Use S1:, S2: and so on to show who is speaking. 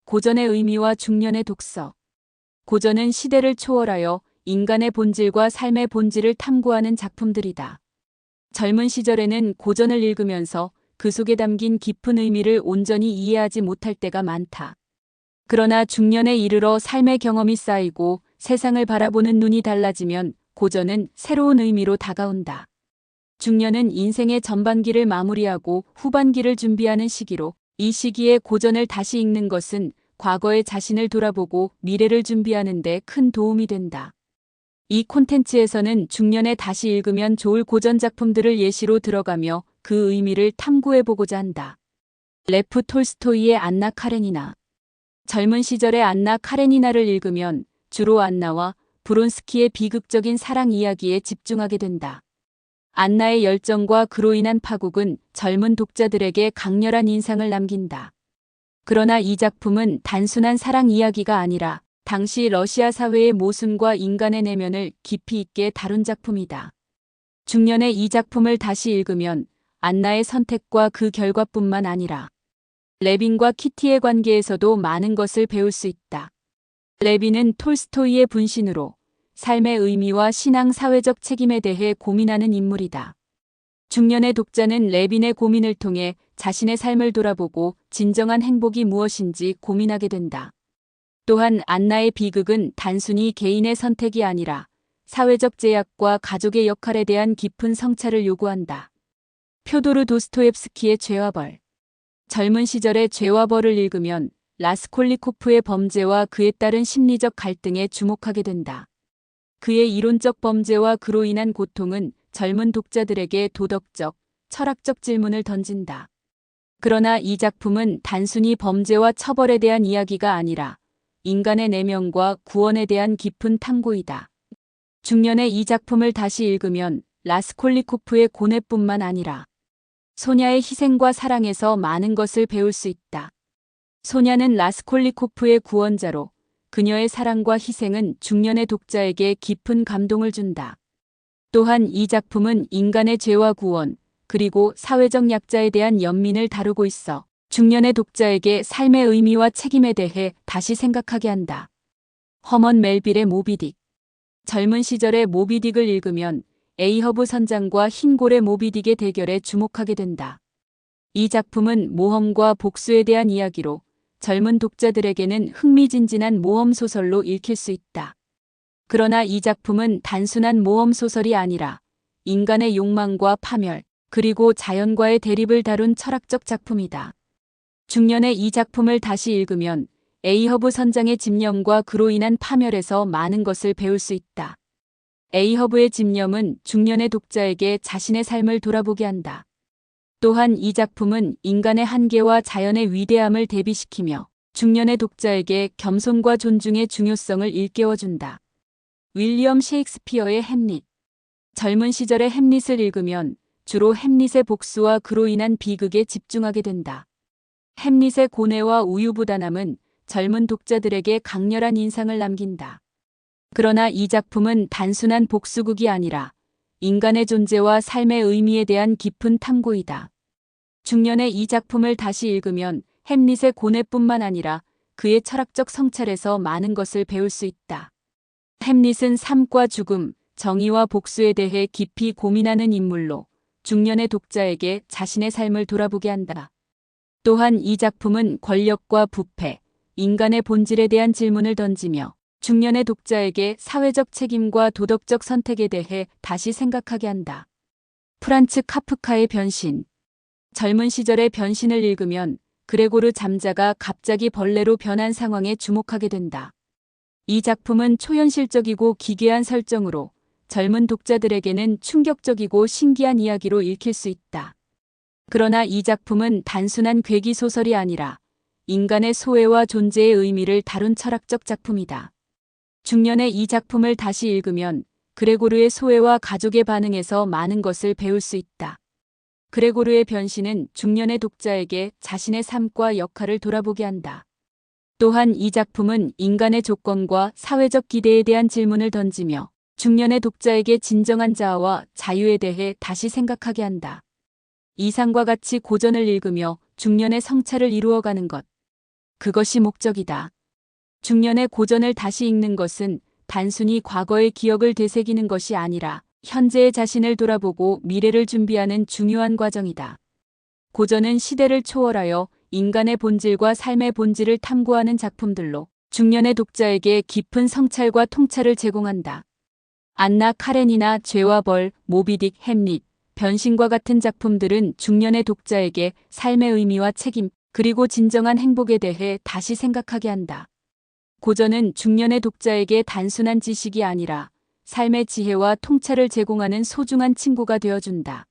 S1: 고전의 의미와 중년의 독서. 고전은 시대를 초월하여 인간의 본질과 삶의 본질을 탐구하는 작품들이다. 젊은 시절에는 고전을 읽으면서 그 속에 담긴 깊은 의미를 온전히 이해하지 못할 때가 많다. 그러나 중년에 이르러 삶의 경험이 쌓이고 세상을 바라보는 눈이 달라지면 고전은 새로운 의미로 다가온다. 중년은 인생의 전반기를 마무리하고 후반기를 준비하는 시기로, 이 시기에 고전을 다시 읽는 것은 과거의 자신을 돌아보고 미래를 준비하는 데 큰 도움이 된다. 이 콘텐츠에서는 중년에 다시 읽으면 좋을 고전 작품들을 예시로 들어가며 그 의미를 탐구해보고자 한다. 레프 톨스토이의 안나 카레니나. 젊은 시절의 안나 카레니나를 읽으면 주로 안나와 브론스키의 비극적인 사랑 이야기에 집중하게 된다. 안나의 열정과 그로 인한 파국은 젊은 독자들에게 강렬한 인상을 남긴다. 그러나 이 작품은 단순한 사랑 이야기가 아니라 당시 러시아 사회의 모순과 인간의 내면을 깊이 있게 다룬 작품이다. 중년에 이 작품을 다시 읽으면 안나의 선택과 그 결과뿐만 아니라 레빈과 키티의 관계에서도 많은 것을 배울 수 있다. 레빈은 톨스토이의 분신으로 삶의 의미와 신앙 사회적 책임에 대해 고민하는 인물이다. 중년의 독자는 레빈의 고민을 통해 자신의 삶을 돌아보고 진정한 행복이 무엇인지 고민하게 된다. 또한 안나의 비극은 단순히 개인의 선택이 아니라 사회적 제약과 가족의 역할에 대한 깊은 성찰을 요구한다. 표도르 도스토옙스키의 죄와 벌. 젊은 시절의 죄와 벌을 읽으면 라스콜리코프의 범죄와 그에 따른 심리적 갈등에 주목하게 된다. 그의 이론적 범죄와 그로 인한 고통은 젊은 독자들에게 도덕적, 철학적 질문을 던진다. 그러나 이 작품은 단순히 범죄와 처벌에 대한 이야기가 아니라 인간의 내면과 구원에 대한 깊은 탐구이다. 중년에 이 작품을 다시 읽으면 라스콜리코프의 고뇌뿐만 아니라 소냐의 희생과 사랑에서 많은 것을 배울 수 있다. 소냐는 라스콜리코프의 구원자로 그녀의 사랑과 희생은 중년의 독자에게 깊은 감동을 준다. 또한 이 작품은 인간의 죄와 구원, 그리고 사회적 약자에 대한 연민을 다루고 있어 중년의 독자에게 삶의 의미와 책임에 대해 다시 생각하게 한다. 허먼 멜빌의 모비딕. 젊은 시절의 모비딕을 읽으면 에이허브 선장과 흰골의 모비딕의 대결에 주목하게 된다. 이 작품은 모험과 복수에 대한 이야기로 젊은 독자들에게는 흥미진진한 모험 소설로 읽힐 수 있다. 그러나 이 작품은 단순한 모험 소설이 아니라 인간의 욕망과 파멸, 그리고 자연과의 대립을 다룬 철학적 작품이다. 중년에 이 작품을 다시 읽으면 에이허브 선장의 집념과 그로 인한 파멸에서 많은 것을 배울 수 있다. 에이허브의 집념은 중년의 독자에게 자신의 삶을 돌아보게 한다. 또한 이 작품은 인간의 한계와 자연의 위대함을 대비시키며 중년의 독자에게 겸손과 존중의 중요성을 일깨워준다. 윌리엄 셰익스피어의 햄릿. 젊은 시절의 햄릿을 읽으면 주로 햄릿의 복수와 그로 인한 비극에 집중하게 된다. 햄릿의 고뇌와 우유부단함은 젊은 독자들에게 강렬한 인상을 남긴다. 그러나 이 작품은 단순한 복수극이 아니라 인간의 존재와 삶의 의미에 대한 깊은 탐구이다. 중년에 이 작품을 다시 읽으면 햄릿의 고뇌뿐만 아니라 그의 철학적 성찰에서 많은 것을 배울 수 있다. 햄릿은 삶과 죽음, 정의와 복수에 대해 깊이 고민하는 인물로 중년의 독자에게 자신의 삶을 돌아보게 한다. 또한 이 작품은 권력과 부패, 인간의 본질에 대한 질문을 던지며 중년의 독자에게 사회적 책임과 도덕적 선택에 대해 다시 생각하게 한다. 프란츠 카프카의 변신. 젊은 시절의 변신을 읽으면 그레고르 잠자가 갑자기 벌레로 변한 상황에 주목하게 된다. 이 작품은 초현실적이고 기괴한 설정으로 젊은 독자들에게는 충격적이고 신기한 이야기로 읽힐 수 있다. 그러나 이 작품은 단순한 괴기 소설이 아니라 인간의 소외와 존재의 의미를 다룬 철학적 작품이다. 중년에 이 작품을 다시 읽으면 그레고르의 소외와 가족의 반응에서 많은 것을 배울 수 있다. 그레고르의 변신은 중년의 독자에게 자신의 삶과 역할을 돌아보게 한다. 또한 이 작품은 인간의 조건과 사회적 기대에 대한 질문을 던지며 중년의 독자에게 진정한 자아와 자유에 대해 다시 생각하게 한다. 이상과 같이 고전을 읽으며 중년의 성찰을 이루어가는 것. 그것이 목적이다. 중년의 고전을 다시 읽는 것은 단순히 과거의 기억을 되새기는 것이 아니라 현재의 자신을 돌아보고 미래를 준비하는 중요한 과정이다. 고전은 시대를 초월하여 인간의 본질과 삶의 본질을 탐구하는 작품들로 중년의 독자에게 깊은 성찰과 통찰을 제공한다. 안나 카렌이나 죄와 벌, 모비딕, 햄릿, 변신과 같은 작품들은 중년의 독자에게 삶의 의미와 책임, 그리고 진정한 행복에 대해 다시 생각하게 한다. 고전은 중년의 독자에게 단순한 지식이 아니라 삶의 지혜와 통찰을 제공하는 소중한 친구가 되어준다.